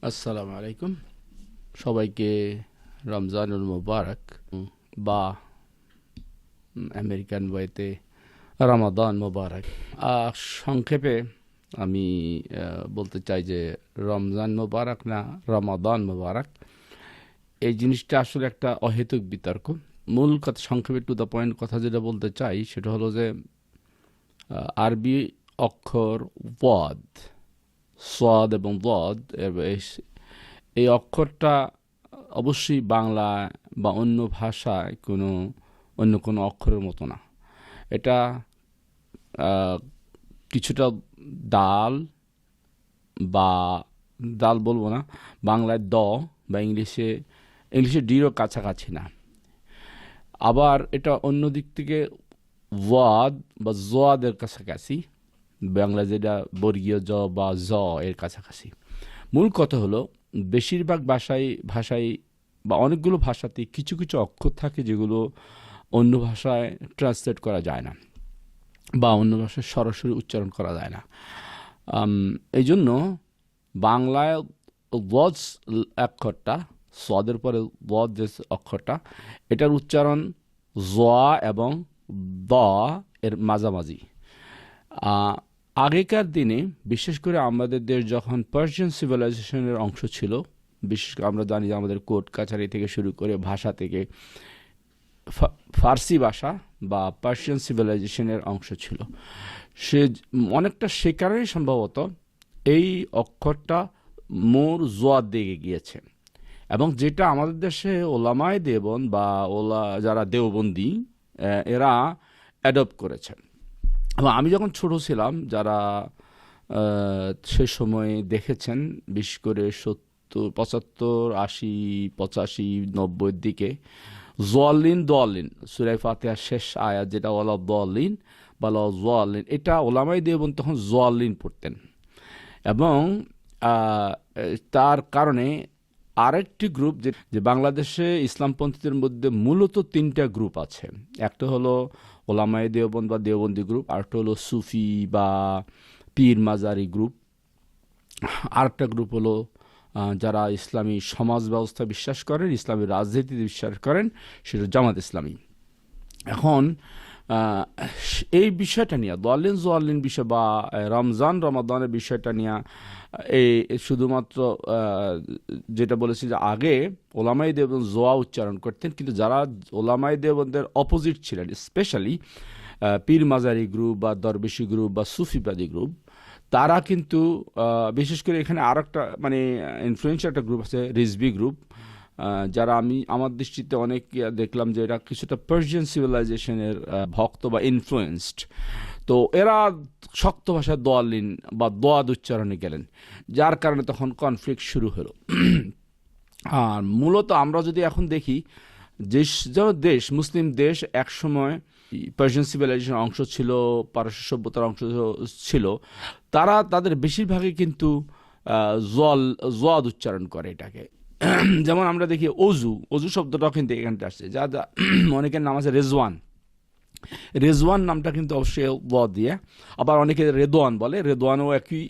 আসসালামু আলাইকুম। সবাইকে রমজানুল মুবারক বা আমেরিকান ওয়েতে রমাদান মুবারক। সংক্ষেপে আমি বলতে চাই যে রমজান মুবারক না রমাদান মুবারক, এই জিনিসটা আসলে একটা অহেতুক বিতর্ক। মূল কথা, সংক্ষেপে টু দ্য পয়েন্ট কথা যেটা বলতে চাই সেটা হলো যে আরবি অক্ষর ওয়াদ, সোয়াদ এবং ওয়াদ, এই অক্ষরটা অবশ্যই বাংলা বা অন্য ভাষায় অন্য কোনো অক্ষরের মতো না। এটা কিছুটা ডাল বা ডাল বলবো না, বাংলায় দ বা ইংলিশে ডিরও কাছাকাছি না। আবার এটা অন্য দিক থেকে ওয়াদ বা জোয়াদের কাছাকাছি, বাংলা যেটা বর্গীয় জ বা জ এর কাছাকাছি। মূল কথা হলো বেশিরভাগ ভাষায় বা অনেকগুলো ভাষাতে কিছু কিছু অক্ষর থাকে যেগুলো অন্য ভাষায় ট্রান্সলেট করা যায় না বা অন্য ভাষায় সরাসরি উচ্চারণ করা যায় না। এই জন্য বাংলায় ওয়াজ অক্ষরটা, সোয়াদের পরে ওয়াজ যে অক্ষরটা, এটার উচ্চারণ জোয়া এবং দ এর মাঝামাঝি। আগেকার দিনে বিশেষ করে আমাদের দেশ যখন পার্সিয়ান সিভিলাইজেশনের অংশ ছিল, বিশেষ করে আমরা জানি যে আমাদের কোর্ট কাছারি থেকে শুরু করে ভাষা থেকে ফার্সি ভাষা বা পার্সিয়ান সিভিলাইজেশনের অংশ ছিল, সে অনেকটা সে কারণেই সম্ভবত এই অক্ষরটা মোর জোয়াদ দিকে গিয়েছে। এবং যেটা আমাদের দেশে ওলামায়ে দেওবন্দ বা যারা দেওবন্দি এরা অ্যাডপ্ট করেছেন। এবং আমি যখন ছোট ছিলাম, যারা সে সময় দেখেছেন, বিশেষ করে 70, 75, 80, 85, 90 দিকে জোয়াল্লিন দোয়াল্লিন, সূরা ফাতিহার শেষ আয়াত যেটা ওয়ালা দোয়াল্লিন বা জোয়াল্লিন, এটা ওলামায়ে দেওবন্দ তখন জোয়াল্লিন পড়তেন। এবং তার কারণে আরেকটি গ্রুপ, যে বাংলাদেশে ইসলামপন্থীদের মধ্যে মূলত 3টা গ্রুপ আছে। একটা হলো ওলামায়ে দেওবন্দ বা দেওবন্দি গ্রুপ, আরেকটা হলো সুফি বা পীর মাজারি গ্রুপ, আরেকটা গ্রুপ হলো যারা ইসলামী সমাজ ব্যবস্থা বিশ্বাস করেন, ইসলামী রাজনীতিতে বিশ্বাস করেন, সেটা জামাত ইসলামী। এখন এই বিষয়টা নিয়ে দোয়াল্লিন জোয়াল্লিন বিষয় বা রমাদানের বিষয়টা নিয়ে এই শুধুমাত্র যেটা বলেছি যে আগে ওলামায়ে দেওবন্দ জোয়া উচ্চারণ করতেন, কিন্তু যারা ওলামায়ে দেওবন্দের অপোজিট ছিলেন, স্পেশালি পীর মাজারি গ্রুপ বা দরবেশি গ্রুপ বা সুফিবাদী গ্রুপ, তারা কিন্তু বিশেষ করে এখানে আর একটা মানে ইনফ্লুয়েন্সিয়াল একটা গ্রুপ আছে, রিজভি গ্রুপ, যারা আমার দৃষ্টিতে অনেক দেখলাম যে এরা কিছুটা পার্সিয়ান সিভিলাইজেশনের ভক্ত বা ইনফ্লুয়েন্সড। তো এরা শক্ত ভাষায় দোয়াল্লিন বা দোয়াদ উচ্চারণে গেলেন, যার কারণে তখন কনফ্লিক্ট শুরু হলো। আর মূলত আমরা যদি এখন দেখি, দেশ মুসলিম দেশ একসময় পার্সিয়ান সিভিলাইজেশনের অংশ ছিল, পারস্য সভ্যতার অংশ ছিল, তারা তাদের বেশিরভাগই কিন্তু জোয়াদ উচ্চারণ করে এটাকে। যেমন আমরা দেখি অজু শব্দটাও কিন্তু এখানটা আসছে, যা অনেকের নাম আছে রেজওয়ান নামটা কিন্তু অবশ্যই ওয়াদ দিয়ে, আবার অনেকে রেদওয়ান বলে, রেদওয়ানও একই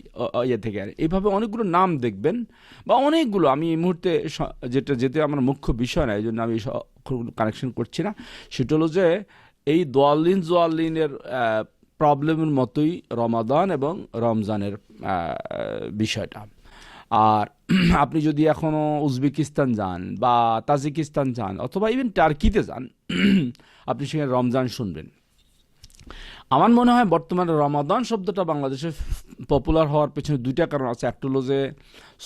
ইয়ে থেকে। আর এইভাবে অনেকগুলো নাম দেখবেন বা অনেকগুলো, আমি এই মুহূর্তে যেতে আমার মুখ্য বিষয় না, এই জন্য আমি কানেকশন করছি না। সেটা হলো যে এই দোয়াল্লিন জোয়াল্লিনের প্রবলেমের মতোই রমাদান এবং রমজানের বিষয়টা। আর আপনি যদি এখনো উজবেকিস্তান যান বা তাজিকিস্তান যান অথবা ইভেন টার্কিতে যান, আপনি সেখানে রমজান শুনবেন। আমার মনে হয় বর্তমানে রমাদান শব্দটা বাংলাদেশে পপুলার হওয়ার পেছনে 2টা কারণ আছে। একটা হলো যে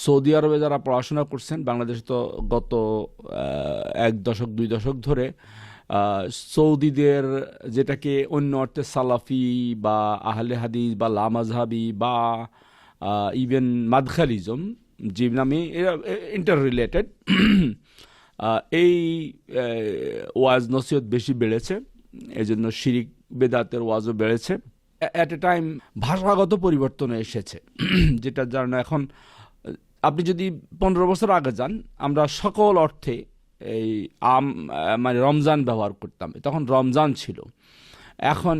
সৌদি আরবে যারা পড়াশোনা করছেন, বাংলাদেশে তো গত 1 দশক 2 দশক ধরে সৌদিদের, যেটাকে অন্য অর্থে সালাফি বা আহলে হাদিস বা লামাজহাবি বা ইভেন মাদখালিজম যে নামে এরা ইন্টার রিলেটেড, এই ওয়াজ নসিহত বেশি বেড়েছে, এই জন্য শিরিক বেদাতের ওয়াজও বেড়েছে। অ্যাট এ টাইম ভাষাগত পরিবর্তন এসেছে, যেটার জন্য এখন আপনি যদি 15 বছর আগে যান, আমরা সকল অর্থে এই মানে রমজান ব্যবহার করতাম, তখন রমজান ছিল। এখন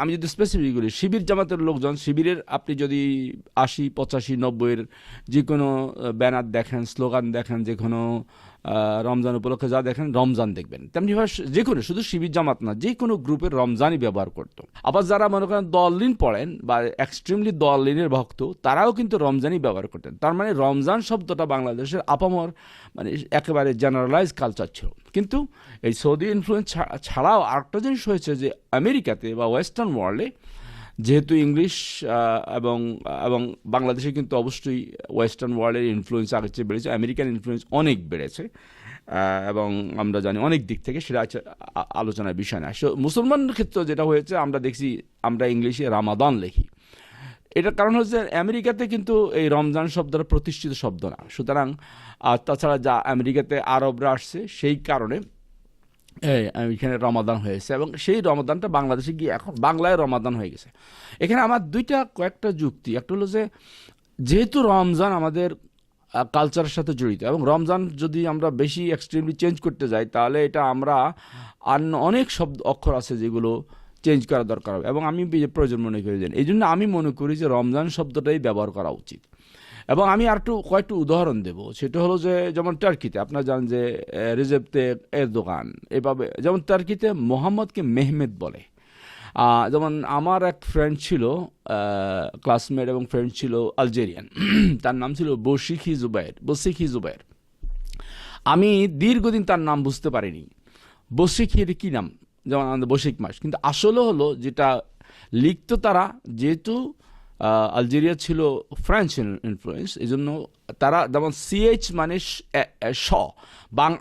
আমি যদি স্পেসিফিক বলি, শিবির জামাতের লোকজন, শিবিরের আপনি যদি 80, 85, 90-এর যে কোনো ব্যানার দেখেন, স্লোগান দেখেন, যে কোনো রমজান উপলক্ষে যা দেখেন, রমজান দেখবেন। তেমনিভাবে যে কোনো, শুধু শিবির জামাত না, যে কোনো গ্রুপের রমজানই ব্যবহার করতো। আবার যারা মনে করেন দললিন পড়েন বা এক্সট্রিমলি দললিনের ভক্ত, তারাও কিন্তু রমজানই ব্যবহার করতেন। তার মানে রমজান শব্দটা বাংলাদেশের আপামর মানে একেবারে জেনারেলাইজ কালচার ছিল। কিন্তু এই সৌদি ইনফ্লুয়েন্স ছাড়াও আরেকটা জিনিস হয়েছে যে আমেরিকাতে বা ওয়েস্টার্ন ওয়ার্ল্ডে, যেহেতু ইংলিশ এবং এবং বাংলাদেশে কিন্তু অবশ্যই ওয়েস্টার্ন ওয়ার্ল্ডের ইনফ্লুয়েন্স আগের চেয়ে বেড়েছে, আমেরিকান ইনফ্লুয়েন্স অনেক বেড়েছে, এবং আমরা জানি অনেক দিক থেকে, সেটা আলোচনার বিষয় না। মুসলমানদের ক্ষেত্রে যেটা হয়েছে, আমরা দেখছি আমরা ইংলিশে রামাদান লিখি। এটার কারণ হচ্ছে আমেরিকাতে কিন্তু এই রমজান শব্দটা প্রতিষ্ঠিত শব্দ না, সুতরাং তাছাড়া যা আমেরিকাতে আরবরা আসছে সেই কারণে এখানে রমাদান হয়েছে, এবং সেই রমাদানটা বাংলাদেশে গিয়ে এখন বাংলায় রমাদান হয়ে গেছে। এখানে আমার কয়েকটা যুক্তি। একটা হলো যে যেহেতু রমজান আমাদের কালচারের সাথে জড়িত, এবং রমজান যদি আমরা বেশি এক্সট্রিমলি চেঞ্জ করতে যাই, তাহলে এটা আমরা অনেক শব্দ অক্ষর আছে যেগুলো চেঞ্জ করা দরকার হবে, এবং আমি প্রয়োজন মনে করি যে এই জন্য আমি মনে করি যে রমজান শব্দটাই ব্যবহার করা উচিত। এবং আমি আর কয়েকটা উদাহরণ দেব। সেটা হলো যে যেমন টার্কিতে আপনারা জানেন যে রিজেপ তাইয়িপ এরদোগান, এভাবে যেমন টার্কিতে মোহাম্মদকে মেহমেদ বলে। যেমন আমার এক ফ্রেন্ড ছিল, ক্লাসমেট এবং ফ্রেন্ড ছিল আলজেরিয়ান, তার নাম ছিল বশিকি জুবাইর। আমি দীর্ঘদিন তার নাম বুঝতে পারিনি, বশিকির কি নাম, যেমন আমাদের বশিক মাস, কিন্তু আসলে হলো যেটা লিখতো তারা, যেহেতু আলজেরিয়া ছিল ফ্রেঞ্চ ইনফ্লুয়েন্স, এই জন্য তারা যেমন সিএইচ মানে শ,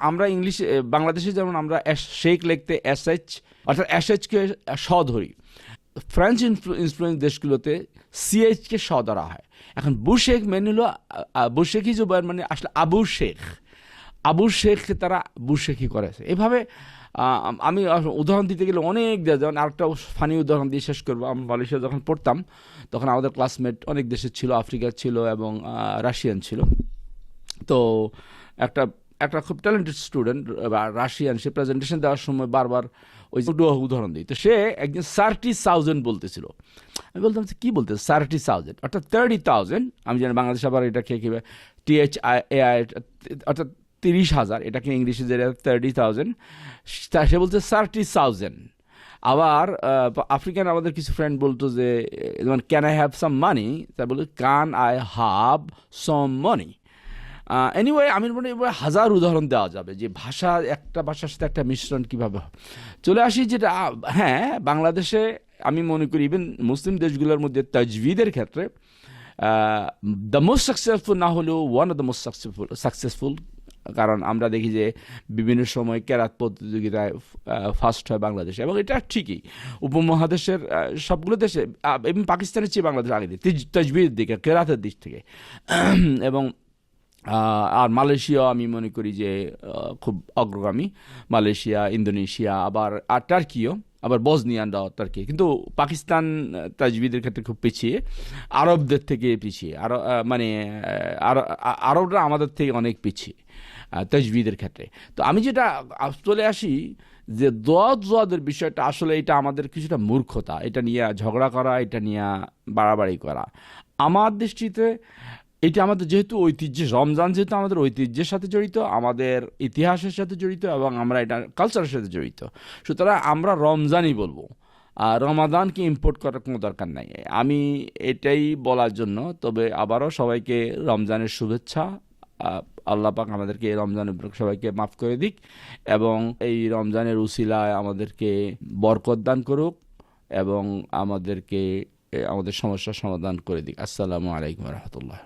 আমরা ইংলিশে বাংলাদেশে যেমন আমরা শেখ লিখতে এসএইচ, অর্থাৎ এসএইচকে শ ধরি, ফ্রেঞ্চ ইনফ্লুয়েন্স দেশগুলোতে সিএইচকে শ ধরা হয়। এখন বুশেখ মেনে হলো বুশেখি জুবাইর, মানে আসলে আবু শেখকে তারা বুশেখি করেছে। এভাবে আমি উদাহরণ দিতে গেলে অনেক দেওয়া, যেমন আরেকটা ফানি উদাহরণ দিয়ে শেষ করবো। আমি মালয়েশিয়া যখন পড়তাম, তখন আমাদের ক্লাসমেট অনেক দেশের ছিল, আফ্রিকার ছিল এবং রাশিয়ান ছিল। তো একটা খুব ট্যালেন্টেড স্টুডেন্ট বা রাশিয়ান, সে প্রেজেন্টেশন দেওয়ার সময় বারবার ওই উদাহরণ দিই। তো সে একজন 30,000 বলতেছিল। আমি বলতাম কি বলতে 30,000, অর্থাৎ 30,000। আমি জানি বাংলাদেশ আবার এটা খেয়ে খেয়ে THIAI, অর্থাৎ 30,000, এটাকে ইংলিশে যে 30,000, সে বলছে 30,000। আবার আফ্রিকান আমাদের কিছু ফ্রেন্ড বলতো যে যেমন ক্যান আই হ্যাভ সাম মানি, তাই বলতো can I have some money. Anyway, আমি মনে হয় হাজার উদাহরণ দেওয়া যাবে যে একটা ভাষার সাথে একটা মিশ্রণ কীভাবে হয়। চলে আসি যেটা, হ্যাঁ, বাংলাদেশে আমি মনে করি ইভেন মুসলিম দেশগুলোর মধ্যে তাজভিদের ক্ষেত্রে দ্য মোস্ট সাকসেসফুল না হলেও one of the most successful, কারণ আমরা দেখি যে বিভিন্ন সময় কেরাত প্রতিযোগিতায় ফার্স্ট হয় বাংলাদেশে, এবং এটা ঠিকই উপমহাদেশের সবগুলো দেশে, এবং পাকিস্তানের চেয়ে বাংলাদেশ আগে দিকে তাজভিদের দিকে, কেরাতের দিক থেকে। এবং আর মালয়েশিয়া আমি মনে করি যে খুব অগ্রগামী, মালয়েশিয়া, ইন্দোনেশিয়া, আর টার্কিও, আবার বসনিয়ানরাও টার্কি। কিন্তু পাকিস্তান তাজভিদের ক্ষেত্রে খুব পিছিয়ে, আরবদের থেকে পিছিয়ে, আরবরা আমাদের থেকে অনেক পিছিয়ে তাজভিদের ক্ষেত্রে। তো আমি যেটা চলে আসি যে দোয়াদের বিষয়টা, আসলে এটা আমাদের কিছুটা মূর্খতা, এটা নিয়ে ঝগড়া করা, এটা নিয়ে বাড়াবাড়ি করা। আমার দৃষ্টিতে এটা আমাদের যেহেতু রমজান যেহেতু আমাদের ঐতিহ্যের সাথে জড়িত, আমাদের ইতিহাসের সাথে জড়িত, এবং আমরা এটা কালচারের সাথে জড়িত, সুতরাং আমরা রমজানই বলবো, আর রমাদানকে ইম্পোর্ট করার কোনো দরকার নাই। আমি এটাই বলার জন্য, তবে আবারও সবাইকে রমজানের শুভেচ্ছা। আল্লাহ পাক আমাদেরকে এই রমজানের সবাইকে মাফ করে দিক, এবং এই রমজানের উসিলায় আমাদেরকে বরকত দান করুক, এবং আমাদের সমস্যার সমাধান করে দিক। আসসালামু আলাইকুম ওয়া রাহমাতুল্লাহ।